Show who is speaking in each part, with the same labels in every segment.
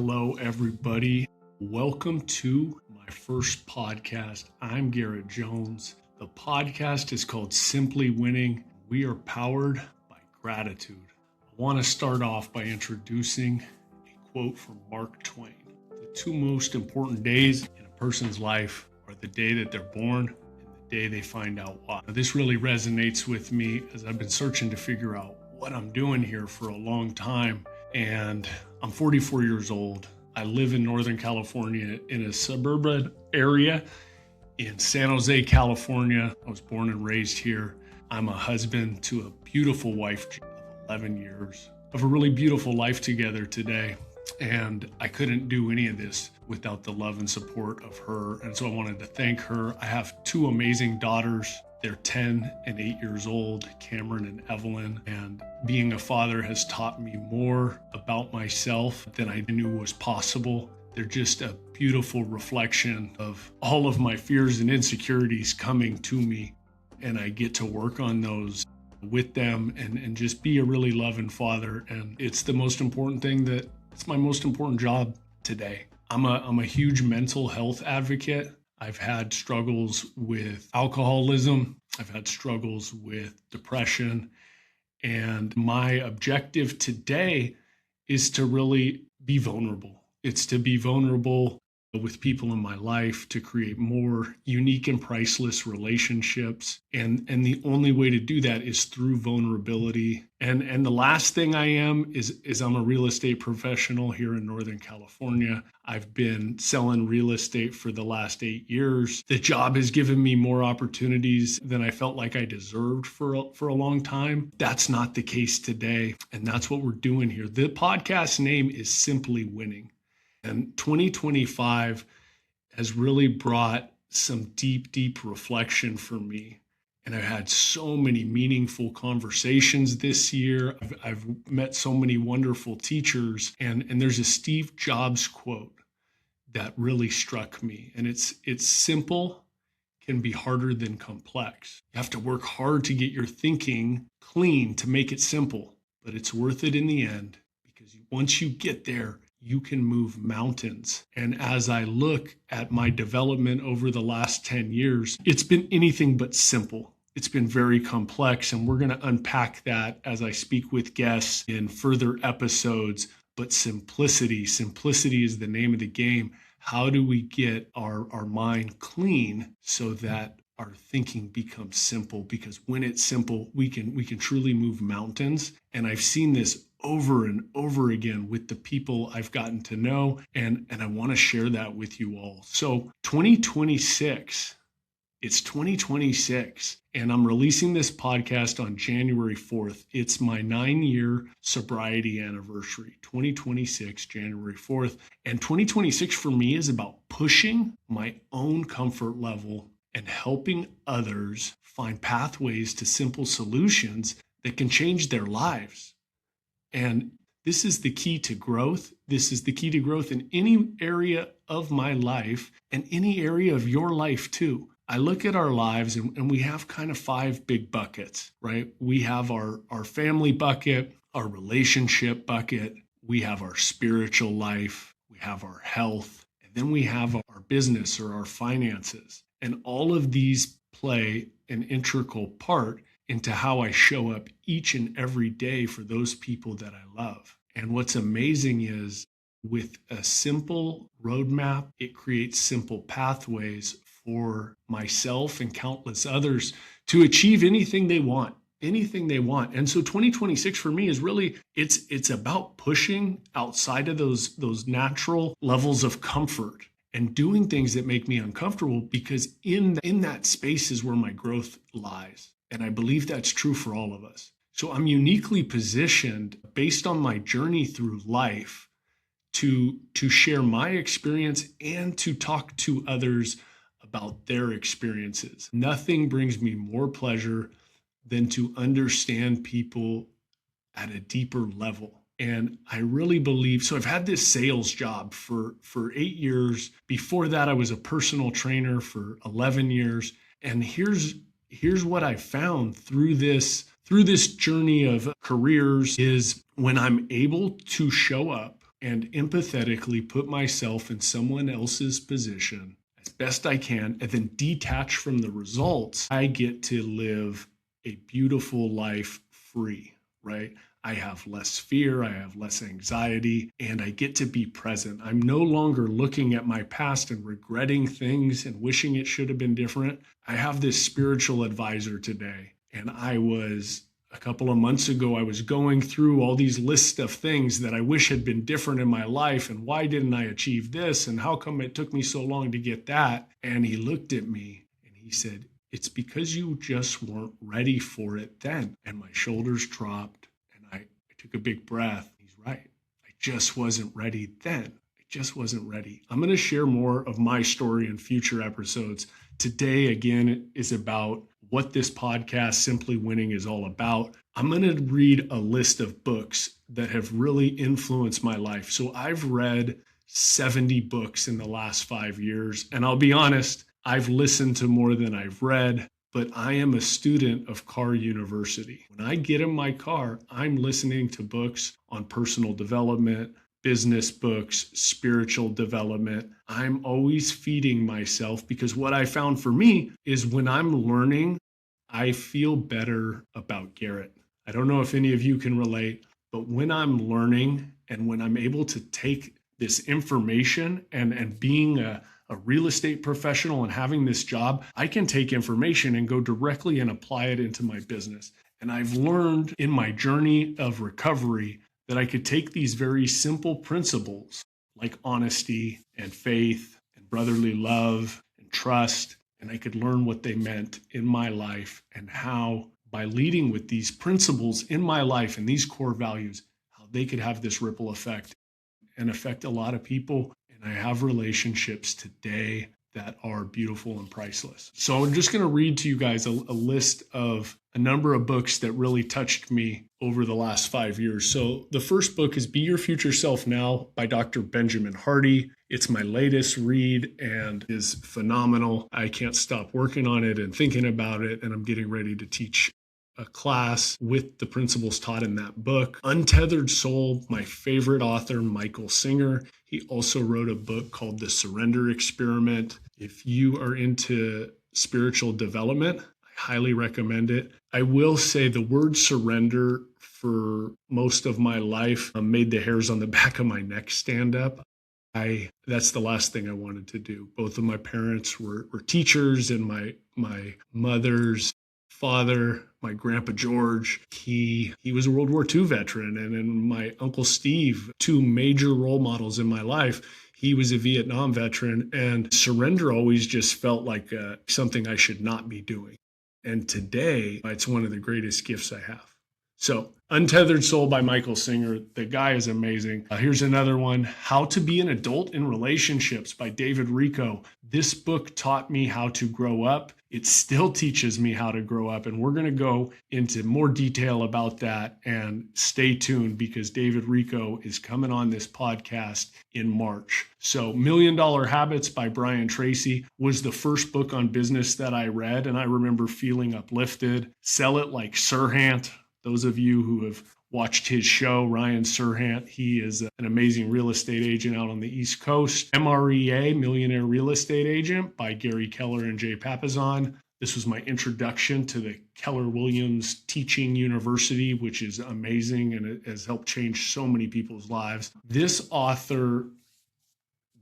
Speaker 1: Hello, everybody. Welcome to my first podcast. I'm Garret Jones. The podcast is called Simply Winning. We are powered by gratitude. I want to start off by introducing a quote from Mark Twain. The two most important days in a person's life are the day that they're born and the day they find out why. Now, this really resonates with me as I've been searching to figure out what I'm doing here for a long time. And I'm 44 years old. I live in Northern California in a suburban area in San Jose, California. I was born and raised here. I'm a husband to a beautiful wife of 11 years. I have a really beautiful life together today. And I couldn't do any of this without the love and support of her. And so I wanted to thank her. I have two amazing daughters. They're 10 and 8 years old, Cameron and Evelyn. And being a father has taught me more about myself than I knew was possible. They're just a beautiful reflection of all of my fears and insecurities coming to me. And I get to work on those with them and just be a really loving father. And it's the most important thing it's my most important job today. I'm a huge mental health advocate. I've had struggles with alcoholism. I've had struggles with depression. And my objective today is to really be vulnerable. It's to be vulnerable with people in my life, to create more unique and priceless relationships. And the only way to do that is through vulnerability. And the last thing I am is I'm a real estate professional here in Northern California. I've been selling real estate for the last 8 years. The job has given me more opportunities than I felt like I deserved for a long time. That's not the case today. And that's what we're doing here. The podcast name is Simply Winning. And 2025 has really brought some deep reflection for me. And I've had so many meaningful conversations this year. I've met so many wonderful teachers. And there's a Steve Jobs quote that really struck me. And it's simple can be harder than complex. You have to work hard to get your thinking clean to make it simple, but it's worth it in the end, because once you get there, you can move mountains. And as I look at my development over the last 10 years, it's been anything but simple. It's been very complex, and we're going to unpack that as I speak with guests in further episodes. But simplicity is the name of the game. How do we get our mind clean so that our thinking becomes simple? Because when it's simple, we can truly move mountains. And I've seen this over and over again with the people I've gotten to know, and I want to share that with you all. So 2026, it's 2026, and I'm releasing this podcast on January 4th. It's my 9-year sobriety anniversary, 2026, January 4th. And 2026 for me is about pushing my own comfort level and helping others find pathways to simple solutions that can change their lives. And this is the key to growth. This is the key to growth in any area of my life and any area of your life too. I look at our lives and we have kind of 5 big buckets, right? We have our family bucket, our relationship bucket, we have our spiritual life, we have our health, and then we have our business or our finances. And all of these play an integral part into how I show up each and every day for those people that I love. And what's amazing is with a simple roadmap, it creates simple pathways for myself and countless others to achieve anything they want. And so 2026 for me is really, it's about pushing outside of those natural levels of comfort and doing things that make me uncomfortable, because in that space is where my growth lies. And I believe that's true for all of us. So I'm uniquely positioned based on my journey through life to share my experience and to talk to others about their experiences. Nothing brings me more pleasure than to understand people at a deeper level. And I really believe, so I've had this sales job for 8 years. Before that, I was a personal trainer for 11 years. And here's what I found through this journey of careers is when I'm able to show up and empathetically put myself in someone else's position as best I can, and then detach from the results, I get to live a beautiful life free, right? I have less fear, I have less anxiety, and I get to be present. I'm no longer looking at my past and regretting things and wishing it should have been different. I have this spiritual advisor today, and a couple of months ago, I was going through all these lists of things that I wish had been different in my life. And why didn't I achieve this? And how come it took me so long to get that? And he looked at me and he said, it's because you just weren't ready for it then. And my shoulders dropped and I took a big breath. He's right. I just wasn't ready then. I just wasn't ready. I'm going to share more of my story in future episodes. Today, again, is about what this podcast, Simply Winning, is all about. I'm going to read a list of books that have really influenced my life. So I've read 70 books in the last 5 years. And I'll be honest, I've listened to more than I've read, but I am a student of Car University. When I get in my car, I'm listening to books on personal development, business books, spiritual development. I'm always feeding myself because what I found for me is when I'm learning, I feel better about Garret. I don't know if any of you can relate, but when I'm learning and when I'm able to take this information and being a real estate professional and having this job, I can take information and go directly and apply it into my business. And I've learned in my journey of recovery that I could take these very simple principles like honesty and faith and brotherly love and trust, and I could learn what they meant in my life and how by leading with these principles in my life and these core values, how they could have this ripple effect and affect a lot of people. And I have relationships today that are beautiful and priceless. So I'm just going to read to you guys a list of a number of books that really touched me over the last 5 years. So the first book is Be Your Future Self Now by Dr. Benjamin Hardy. It's my latest read and is phenomenal. I can't stop working on it and thinking about it, and I'm getting ready to teach a class with the principles taught in that book. Untethered Soul, my favorite author, Michael Singer. He also wrote a book called The Surrender Experiment. If you are into spiritual development, I highly recommend it. I will say the word surrender for most of my life made the hairs on the back of my neck stand up. That's the last thing I wanted to do. Both of my parents were teachers, and my mother's father, my grandpa George, he was a World War II veteran, and my Uncle Steve, two major role models in my life. He was a Vietnam veteran, and surrender always just felt like something I should not be doing. And today, it's one of the greatest gifts I have. So, Untethered Soul by Michael Singer. The guy is amazing. Here's another one, How to Be an Adult in Relationships by David Rico. This book taught me how to grow up. It still teaches me how to grow up. And we're going to go into more detail about that. And stay tuned because David Rico is coming on this podcast in March. So Million Dollar Habits by Brian Tracy was the first book on business that I read. And I remember feeling uplifted. Sell It Like Sirhant. Those of you who have watched his show, Ryan Serhant, he is an amazing real estate agent out on the East Coast. MREA, Millionaire Real Estate Agent by Gary Keller and Jay Papasan. This was my introduction to the Keller Williams Teaching University, which is amazing and it has helped change so many people's lives. This author,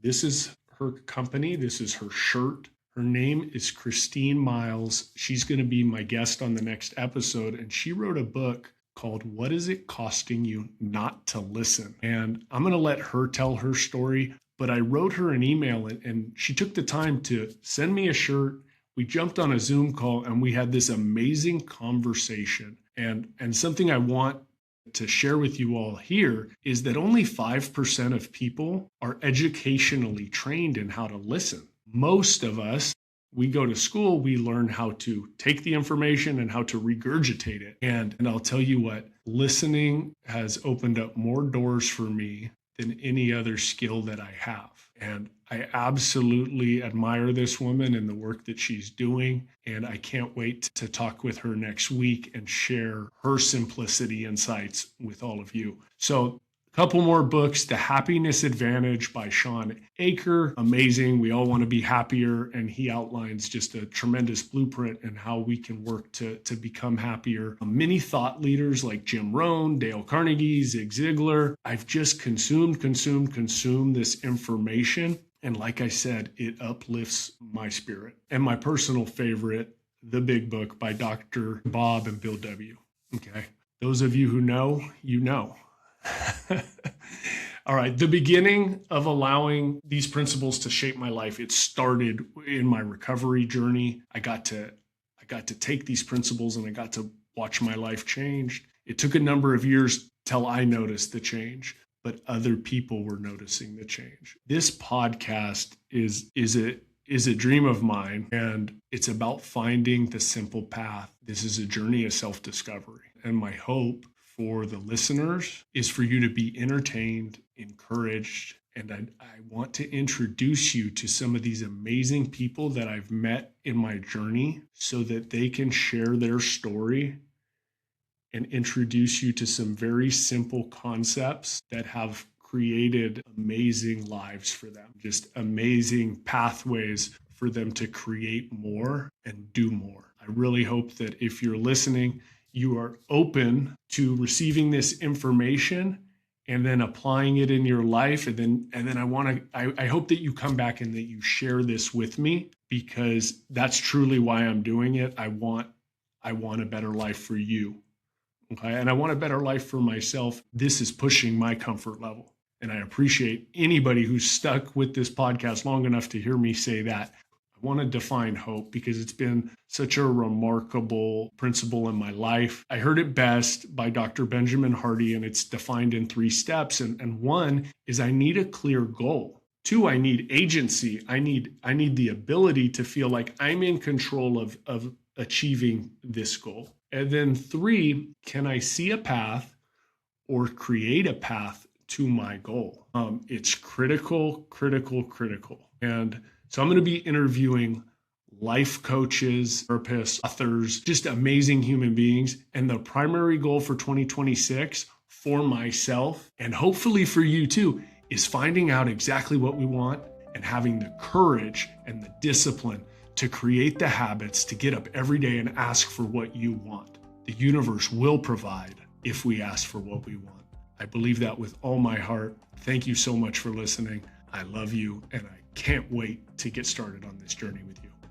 Speaker 1: this is her company, this is her shirt. Her name is Christine Miles. She's going to be my guest on the next episode. And she wrote a book called What Is It Costing You Not to Listen? And I'm going to let her tell her story. But I wrote her an email and she took the time to send me a shirt. We jumped on a Zoom call and we had this amazing conversation. And something I want to share with you all here is that only 5% of people are educationally trained in how to listen. Most of us, we go to school, we learn how to take the information and how to regurgitate it. And I'll tell you what, listening has opened up more doors for me than any other skill that I have. And I absolutely admire this woman and the work that she's doing. And I can't wait to talk with her next week and share her simplicity insights with all of you. So Couple more books. The Happiness Advantage by Sean Aker. Amazing. We all want to be happier. And he outlines just a tremendous blueprint and how we can work to become happier. Many thought leaders like Jim Rohn, Dale Carnegie, Zig Ziglar. I've just consumed this information. And like I said, it uplifts my spirit. And my personal favorite, The Big Book by Dr. Bob and Bill W. Okay. Those of you who know, you know. All right. The beginning of allowing these principles to shape my life, it started in my recovery journey. I got to take these principles and I got to watch my life change. It took a number of years till I noticed the change, but other people were noticing the change. This podcast is a dream of mine, and it's about finding the simple path. This is a journey of self-discovery. And my hope for the listeners is for you to be entertained, encouraged, and I want to introduce you to some of these amazing people that I've met in my journey so that they can share their story and introduce you to some very simple concepts that have created amazing lives for them, just amazing pathways for them to create more and do more. I really hope that if you're listening, you are open to receiving this information and then applying it in your life. And then I hope that you come back and that you share this with me, because that's truly why I'm doing it. I want a better life for you. Okay. And I want a better life for myself. This is pushing my comfort level. And I appreciate anybody who's stuck with this podcast long enough to hear me say that. I want to define hope because it's been such a remarkable principle in my life. I heard it best by Dr. Benjamin Hardy, and it's defined in 3 steps. And one is I need a clear goal. 2, I need agency. I need the ability to feel like I'm in control of achieving this goal. And then 3, can I see a path or create a path to my goal? It's critical. And so I'm going to be interviewing life coaches, therapists, authors, just amazing human beings. And the primary goal for 2026 for myself, and hopefully for you too, is finding out exactly what we want and having the courage and the discipline to create the habits to get up every day and ask for what you want. The universe will provide if we ask for what we want. I believe that with all my heart. Thank you so much for listening. I love you, and I can't wait to get started on this journey with you.